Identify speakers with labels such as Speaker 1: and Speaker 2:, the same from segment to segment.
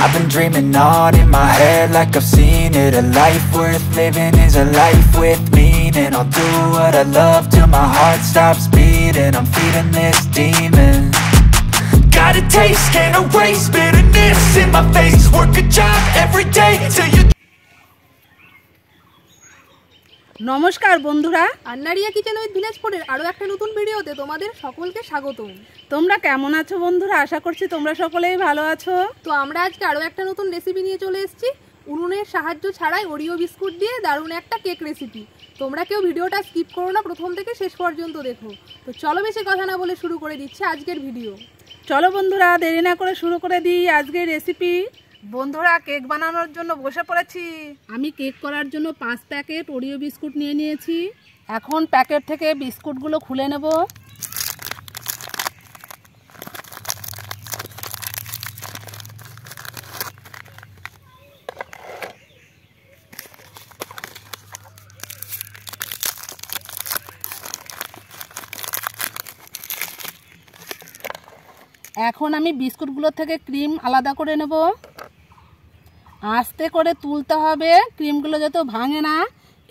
Speaker 1: I've been dreaming on in my head like I've seen it. A life worth living is a life with meaning. I'll do what I love till my heart stops beating. I'm feeding this demon. Got a taste, can't erase bitterness in my face. Work a job every day till you.
Speaker 2: নমস্কার বন্ধুরা,
Speaker 3: আন্নারিয়া kitchen with ভিলেজফুডের আরও একটা নতুন ভিডিওতে তোমাদের সকলকে স্বাগতম।
Speaker 2: তোমরা কেমন আছো বন্ধুরা? আশা করছি তোমরা সকলেই ভালো আছো।
Speaker 3: তো আমরা আজকে আরও একটা নতুন রেসিপি নিয়ে চলে এসেছি। উনুনের সাহায্য ছাড়াই ওরিও বিস্কুট দিয়ে দারুণ একটা কেক রেসিপি। তোমরা কেউ ভিডিওটা স্কিপ করো না, প্রথম থেকে শেষ পর্যন্ত দেখো। তো চলো বেশি কথা না বলে শুরু করে দিচ্ছি আজকের ভিডিও।
Speaker 2: চলো বন্ধুরা, দেরি না করে শুরু করে দিই আজকের রেসিপি। বন্ধুরা, কেক বানানোর জন্য বসে পড়েছি। আমি কেক করার জন্য 5 প্যাকেট ওরিও বিস্কুট নিয়ে নিয়েছি। এখন প্যাকেট থেকে বিস্কুটগুলো খুলে নেব। এখন আমি বিস্কুটগুলো থেকে ক্রিম আলাদা করে নেব। আস্তে করে তুলতে হবে, ক্রিমগুলো যাতে ভাঙে না,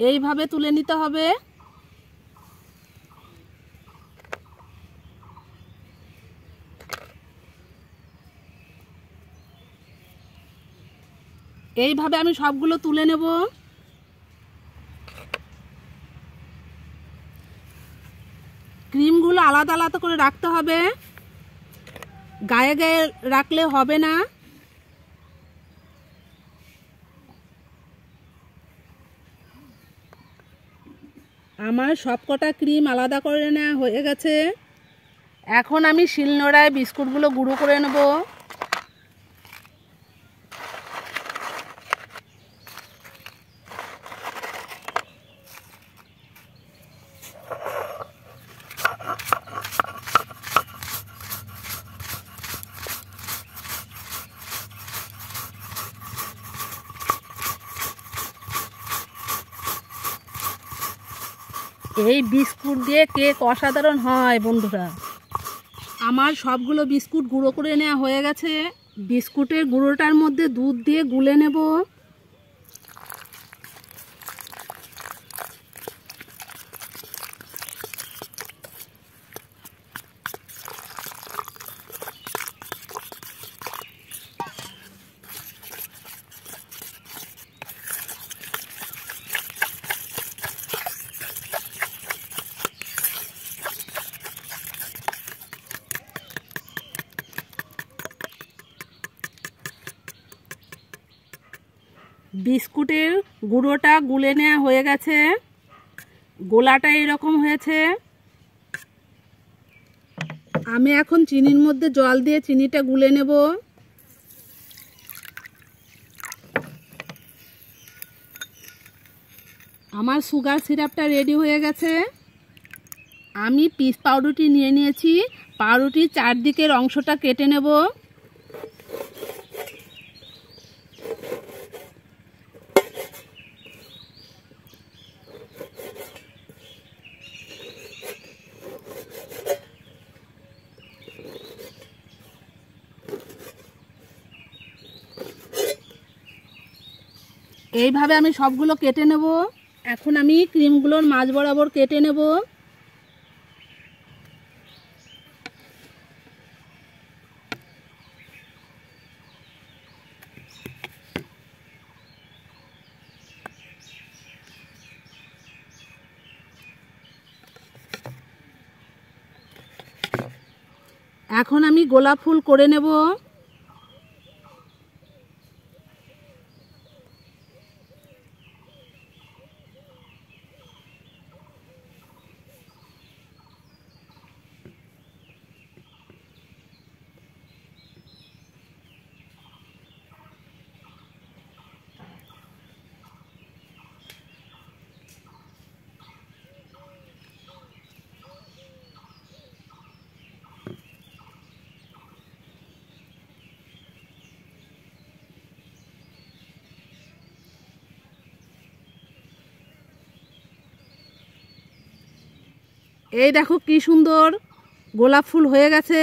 Speaker 2: এইভাবে তুলে নিতে হবে। এইভাবে আমি সবগুলো তুলে নেব। ক্রিমগুলো আলাদা আলাদা করে রাখতে হবে, গায়ে গায়ে রাখলে হবে না। আমার সবকটা ক্রিম আলাদা করে নেওয়া হয়ে গেছে। এখন আমি শিলনোড়ায় বিস্কুটগুলো গুঁড়ো করে নেব। এই বিস্কুট দিয়ে কেক অসাধারণ হয় বন্ধুরা। আমার সবগুলো বিস্কুট গুঁড়ো করে নেওয়া হয়ে গেছে। বিস্কুটের গুঁড়োটার মধ্যে দুধ দিয়ে গুলে নেব। বিস্কুটের গুঁড়োটা গুলে নেওয়া হয়ে গেছে। গোলাটা এরকম হয়েছে। আমি এখন চিনির মধ্যে জল দিয়ে চিনিটা গুলে নেব। আমার সুগার সিরাপটা রেডি হয়ে গেছে। আমি পিস পাউরুটি নিয়ে নিয়েছি। পাউরুটির চারদিকের অংশটা কেটে নেব। এইভাবে আমি সবগুলো কেটে নেব। এখন আমি ক্রিমগুলোর মাঝ বরাবর কেটে নেব। এখন আমি গোলাপ ফুল করে নেব। এই দেখো কি সুন্দর গোলাপ ফুল হয়ে গেছে।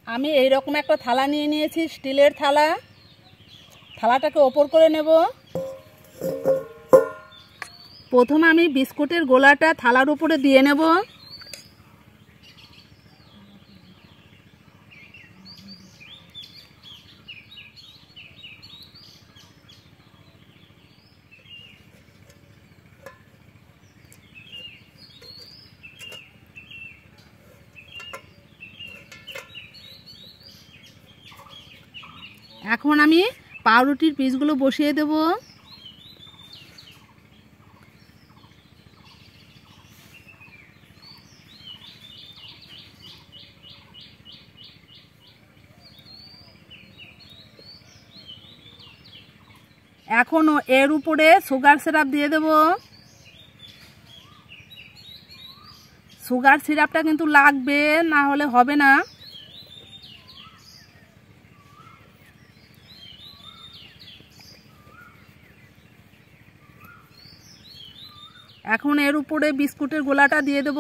Speaker 2: আমি এই রকম একটা থালা নিয়ে নিয়েছি, স্টিলের থালা। থালাটাকে ওপর করে নেব। প্রথমে আমি বিস্কুটের গোলাটা থালার উপরে দিয়ে নেব। এখন আমি পাউরুটির পিসগুলো বসিয়ে দেব। এখন এর উপরে সুগার সিরাপ দিয়ে দেব। সুগার সিরাপটা কিন্তু লাগবে, না হলে হবে না। এখন এর উপরে বিস্কুটের গোলাটা দিয়ে দেব।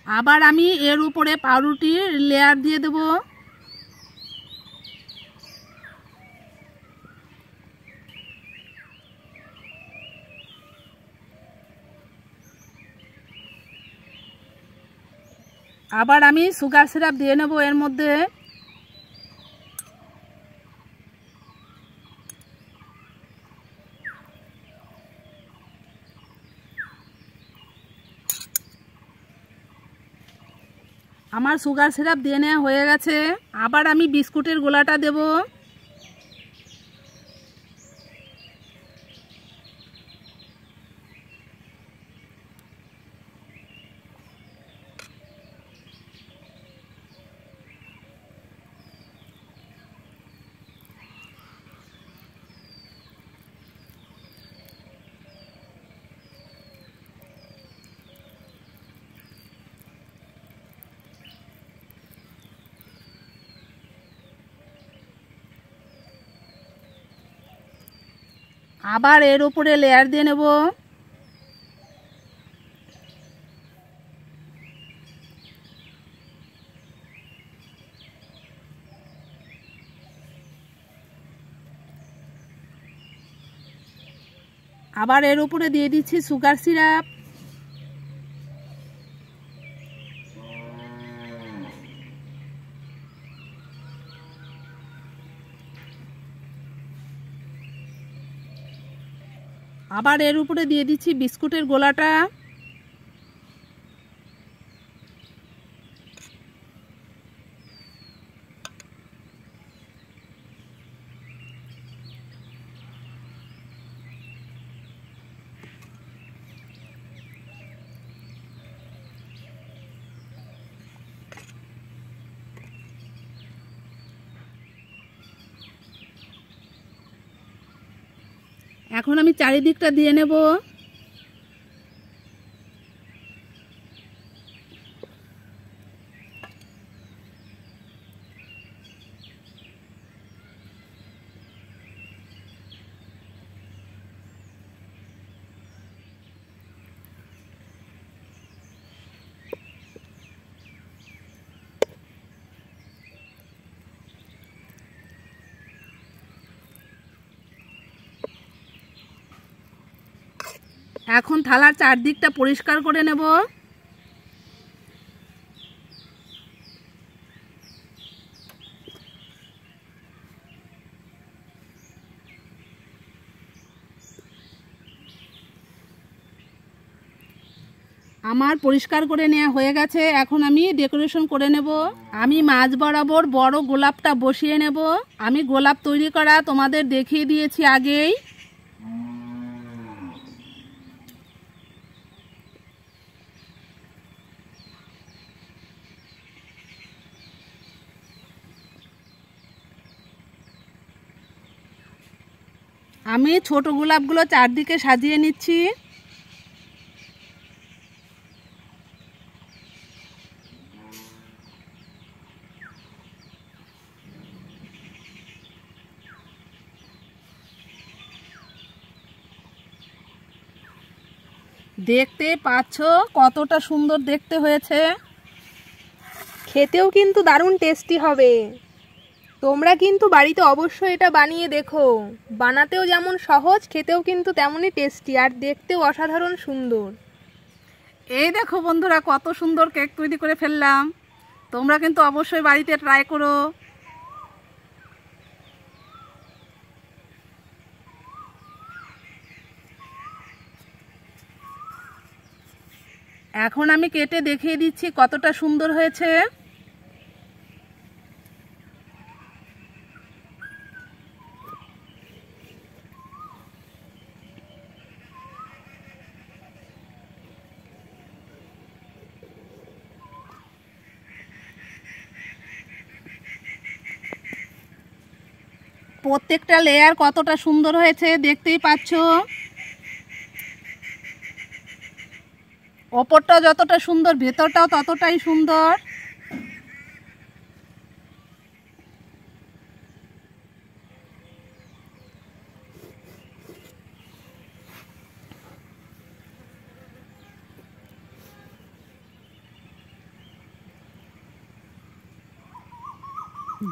Speaker 2: আবার আমি এর উপরে পাউরুটির লেয়ার দিয়ে দেব। আবার আমি সুগার সিরাপ দিয়ে নেব এর মধ্যে। আমার সুগার সিরাপ দিয়ে নেওয়া হয়ে গেছে। আবার আমি বিস্কুটের গোলাটা দেব। আবার এর উপরে লেয়ার দিয়ে নেব। আবার এর উপরে দিয়ে দিচ্ছি সুগার সিরাপ। আবার এর উপরে দিয়ে দিচ্ছি বিস্কুটের গোলাটা। এখন আমি চারিদিকটা দিয়ে নেব। এখন থালার চারদিকটা পরিষ্কার করে নেব। আমার পরিষ্কার করে নেওয়া হয়ে গেছে। এখন আমি ডেকোরেশন করে নেব। আমি মাঝ বরাবর বড় গোলাপটা বসিয়ে নেব। আমি গোলাপ তৈরি করা তোমাদের দেখিয়ে দিয়েছি আগেই। আমি ছোট গোলাপগুলো চারদিকে সাজিয়ে নিচ্ছি। দেখতে পাচ্ছ কতটা সুন্দর দেখতে হয়েছে।
Speaker 3: খেতেও কিন্তু দারুণ টেস্টি হবে। তোমরা কিন্তু বাড়িতে অবশ্যই এটা বানিয়ে দেখো। বানাতেও যেমন সহজ, খেতেও কিন্তু তেমনই টেস্টি, আর দেখতেও অসাধারণ সুন্দর।
Speaker 2: এই দেখো বন্ধুরা, কত সুন্দর কেক তৈরি করে ফেললাম। তোমরা কিন্তু অবশ্যই বাড়িতে ট্রাই করো। এখন আমি কেটে দেখিয়ে দিচ্ছি কতটা সুন্দর হয়েছে। প্রত্যেকটা লেয়ার কতটা সুন্দর হয়েছে দেখতেই পাচ্ছ। ওপরটা যতটা সুন্দর, ভেতরটাও ততটাই সুন্দর।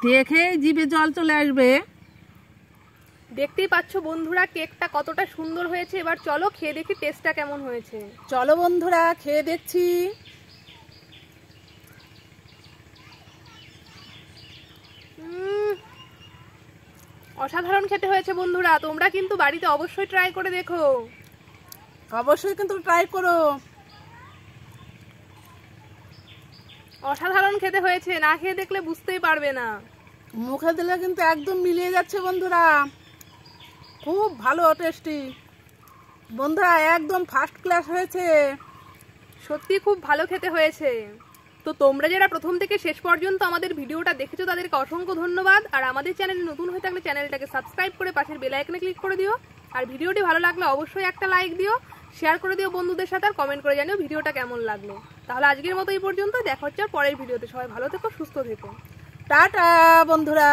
Speaker 2: দেখে জিভে জল চলে আসবে।
Speaker 3: দেখতেই পাচ্ছ বন্ধুরা কেকটা কতটা সুন্দর হয়েছে। এবার চলো খেয়ে দেখি টেস্টটা কেমন হয়েছে।
Speaker 2: চলো বন্ধুরা খেয়ে দেখছি।
Speaker 3: অসাধারণ খেতে হয়েছে বন্ধুরা। তোমরা কিন্তু বাড়িতে অবশ্যই ট্রাই করে দেখো।
Speaker 2: অবশ্যই কিন্তু ট্রাই করো।
Speaker 3: অসাধারণ খেতে হয়েছে, না খেয়ে দেখলে বুঝতেই পারবে না।
Speaker 2: মুখে দিলে কিন্তু একদম মিলিয়ে যাচ্ছে বন্ধুরা, খুব ভালো টেস্টি বন্ধুরা, একদম ফার্স্ট ক্লাস হয়েছে।
Speaker 3: সত্যি খুব ভালো খেতে হয়েছে। তো তোমরা যারা প্রথম থেকে শেষ পর্যন্ত আমাদের ভিডিওটা দেখেছো তাদেরকে অসংখ্য ধন্যবাদ। আর আমাদের চ্যানেলে নতুন হয়ে থাকলে চ্যানেলটাকে সাবস্ক্রাইব করে পাশের বেল আইকনে ক্লিক করে দিও। আর ভিডিওটি ভালো লাগলে অবশ্যই একটা লাইক দিও, শেয়ার করে দিও বন্ধুদের সাথে, আর কমেন্ট করে জানিও ভিডিওটা কেমন লাগলো। তাহলে আজকের মতো এই পর্যন্ত, দেখা হচ্ছে পরের ভিডিওতে। সবাই ভালো থেকো, সুস্থ থেকো।
Speaker 2: টাটা বন্ধুরা।